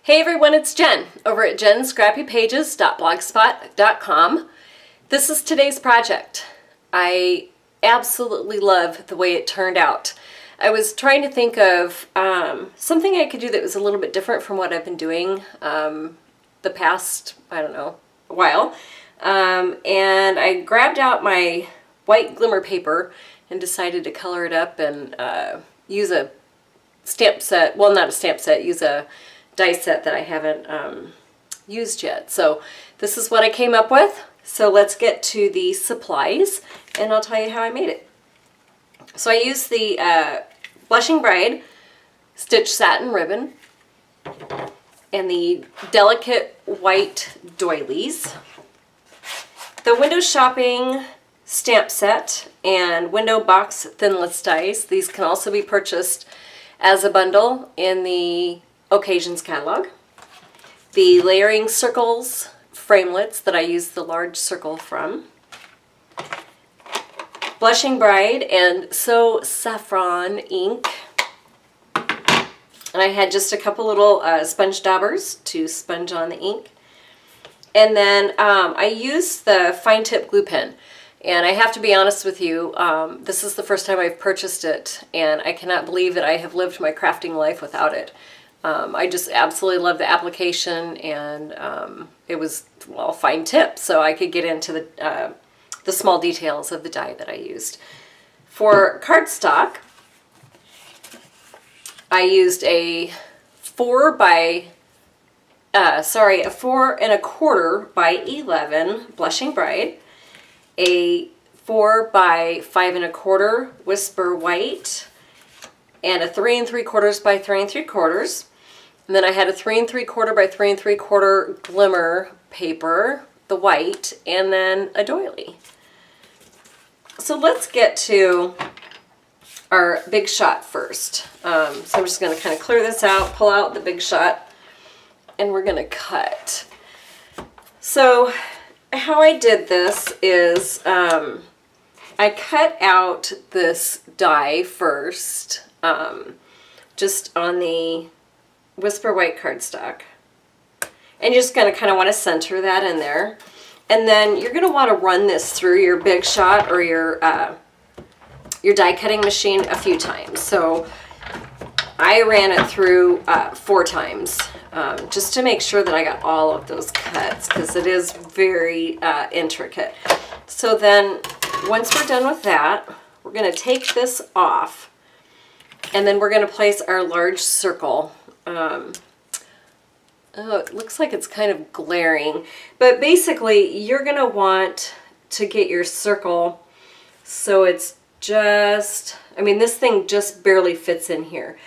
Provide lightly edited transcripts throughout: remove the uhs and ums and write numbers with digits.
Hey everyone, it's Jen over at jenscrappypages.blogspot.com. This is today's project. I absolutely love the way it turned out. I was trying to think of something I could do that was a little bit different from what I've been doing the past, I don't know, a while. And I grabbed out my white glimmer paper and decided to color it up and use a stamp set, well, not a stamp set, use a die set that I haven't used yet. So this is what I came up with. So let's get to the supplies and I'll tell you how I made it. So I used the Blushing Bride stitch satin ribbon and the delicate white doilies, the window shopping stamp set and Window Box Thinlits dies. These can also be purchased as a bundle in the Occasions catalog. The layering circles framelits that I used the large circle from. Blushing Bride and So Saffron ink. And I had just a couple little sponge daubers to sponge on the ink. And then I used the fine tip glue pen. And I have to be honest with you, this is the first time I've purchased it, and I cannot believe that I have lived my crafting life without it. I just absolutely love the application, and it was, well, fine tip, so I could get into the small details of the die that I used. For cardstock, I used a 4 1/4 by 11 Blushing Bride, a 4 by 5 1/4 Whisper White, and a 3 3/4 by 3 3/4. And then I had a 3 3/4 by 3 3/4 Glimmer Paper, the white, and then a doily. So let's get to our Big Shot first. So I'm just going to kind of clear this out, pull out the Big Shot, and we're going to cut. So how I did this is I cut out this die first, just on the Whisper White cardstock. And you're just going to kind of want to center that in there. And then you're going to want to run this through your Big Shot or your die cutting machine a few times. So I ran it through 4 times. Just to make sure that I got all of those cuts, because it is very intricate. So then once we're done with that, we're going to take this off, and then we're going to place our large circle. Oh, it looks like it's kind of glaring, but basically you're going to want to get your circle so it's just, I mean, this thing just barely fits in here.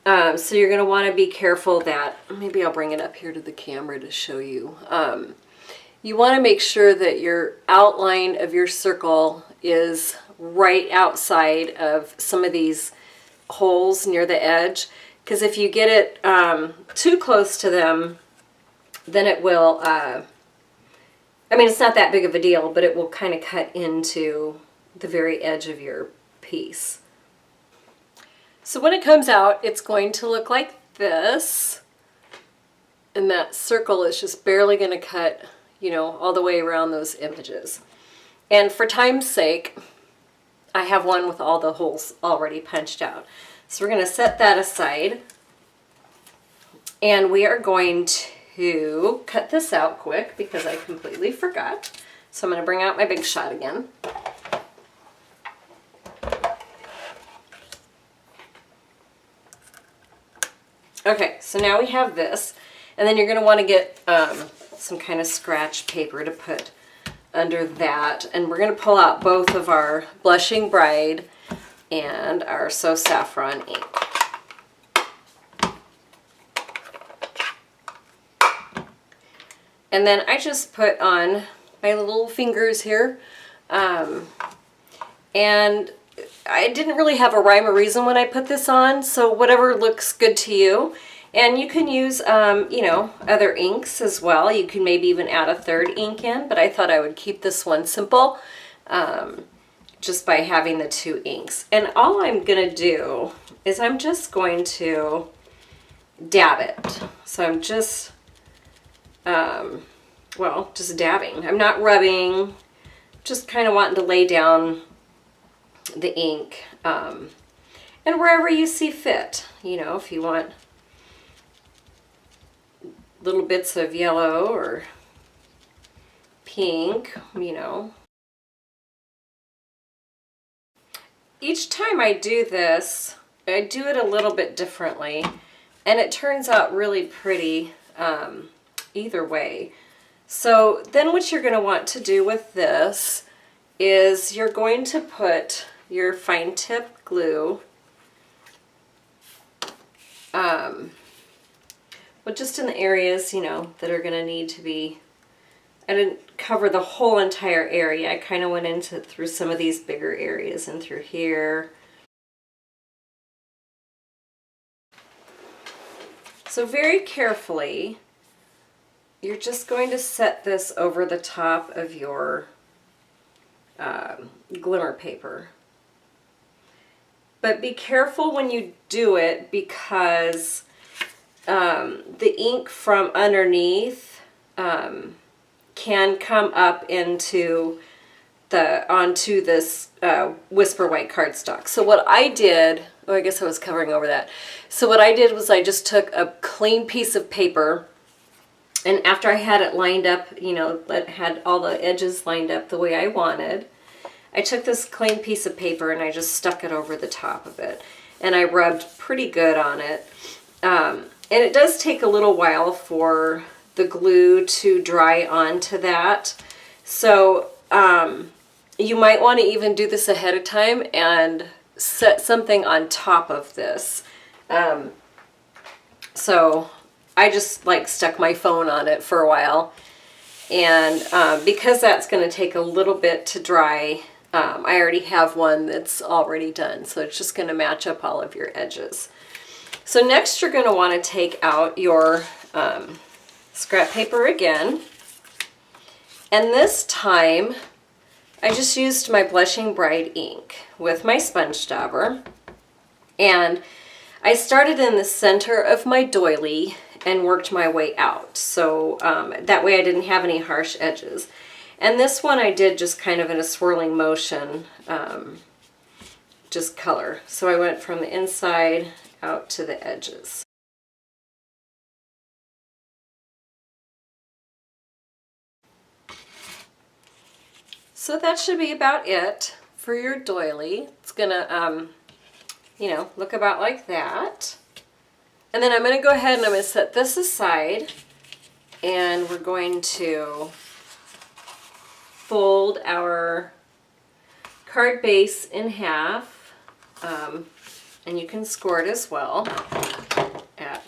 So you're going to want to be careful that, maybe I'll bring it up here to the camera to show you. You want to make sure that your outline of your circle is right outside of some of these holes near the edge, because if you get it too close to them, then it will, I mean, it's not that big of a deal, but it will kind of cut into the very edge of your piece. So when it comes out, it's going to look like this, and that circle is just barely going to cut, you know, all the way around those images. And for time's sake, I have one with all the holes already punched out. So we're going to set that aside, and we are going to cut this out quick because I completely forgot. So I'm going to bring out my Big Shot again. Okay, so now we have this, and then you're going to want to get some kind of scratch paper to put under that, and we're going to pull out both of our Blushing Bride and our So Saffron ink. And then I just put on my little fingers here, and I didn't really have a rhyme or reason when I put this on, so whatever looks good to you. And you can use, you know, other inks as well. You can maybe even add a 3rd ink in, but I thought I would keep this one simple just by having the 2 inks. And all I'm going to do is I'm just going to dab it. So I'm just, well, just dabbing. I'm not rubbing, just kind of wanting to lay down the ink. And wherever you see fit, you know, if you want little bits of yellow or pink, you know. Each time I do this, I do it a little bit differently, and it turns out really pretty either way. So then what you're going to want to do with this is you're going to put your fine tip glue, well, just in the areas, you know, that are going to need to be, I didn't cover the whole entire area. I kind of went into through some of these bigger areas and through here. So very carefully, you're just going to set this over the top of your glimmer paper. But be careful when you do it, because the ink from underneath can come up onto this Whisper White cardstock. So what I did, oh, I guess I was covering over that. So what I did was I just took a clean piece of paper, and after I had it lined up, you know, that had all the edges lined up the way I wanted, I took this clean piece of paper and I just stuck it over the top of it. And I rubbed pretty good on it. And it does take a little while for the glue to dry onto that. So you might want to even do this ahead of time and set something on top of this. So I just like stuck my phone on it for a while. And because that's going to take a little bit to dry, I already have one that's already done. So it's just going to match up all of your edges. So next you're going to want to take out your scrap paper again. And this time I just used my Blushing Bright ink with my sponge dauber. And I started in the center of my doily and worked my way out. So that way I didn't have any harsh edges. And this one I did just kind of in a swirling motion, just color. So I went from the inside out to the edges. So that should be about it for your doily. It's gonna, you know, look about like that. And then I'm gonna go ahead and I'm gonna set this aside, and we're going to fold our card base in half, and you can score it as well at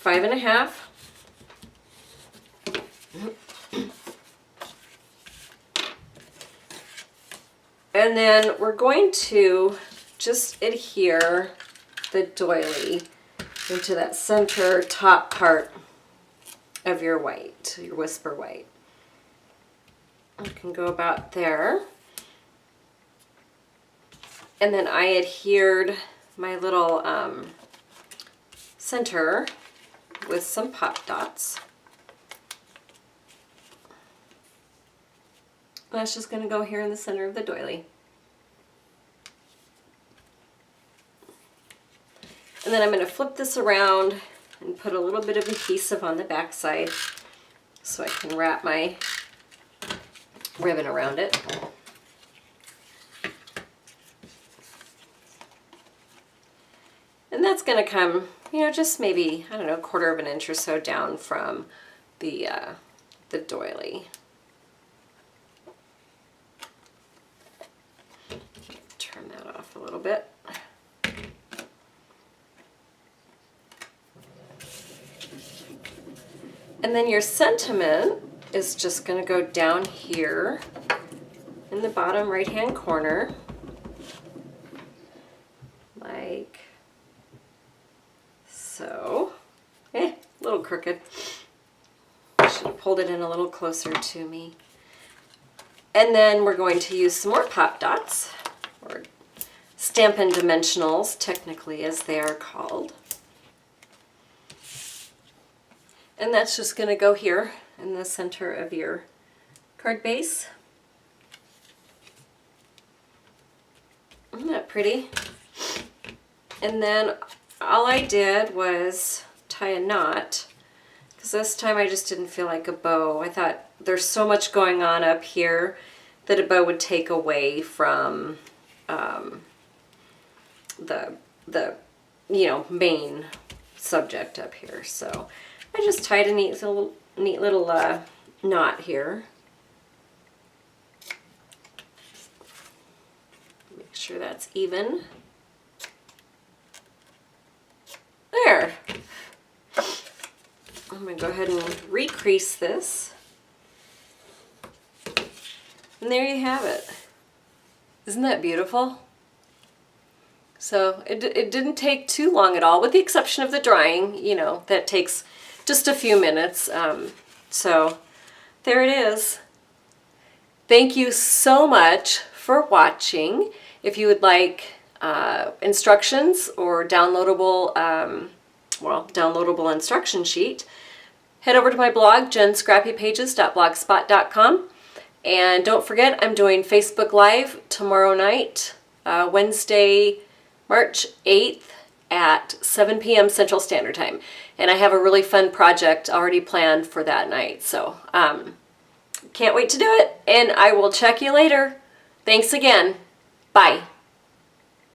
5.5. And then we're going to just adhere the doily into that center top part of your white, your Whisper White. You can go about there. And then I adhered my little center with some pop dots. That's just going to go here in the center of the doily. And then I'm going to flip this around and put a little bit of adhesive on the back side so I can wrap my ribbon around it. And that's going to come, you know, just maybe, I don't know, 1/4 of an inch or so down from the doily. Turn that off a little bit. And then your sentiment is just going to go down here in the bottom right-hand corner, like so. A little crooked. I should have pulled it in a little closer to me. And then we're going to use some more pop dots, or Stampin' Dimensionals, technically, as they are called. And that's just going to go here in the center of your card base. Isn't that pretty? And then all I did was tie a knot, because this time I just didn't feel like a bow. I thought there's so much going on up here that a bow would take away from the you know, main subject up here. So I just tied a neat little knot here. Make sure that's even. There. I'm going to go ahead and recrease this. And there you have it. Isn't that beautiful? So it didn't take too long at all, with the exception of the drying. You know, that takes just a few minutes. So there it is. Thank you so much for watching. If you would like instructions or downloadable, downloadable instruction sheet, head over to my blog, jenscrappypages.blogspot.com. And don't forget, I'm doing Facebook Live tomorrow night, Wednesday, March 8th at 7 p.m. Central Standard Time. And I have a really fun project already planned for that night. So can't wait to do it. And I will check you later. Thanks again. Bye.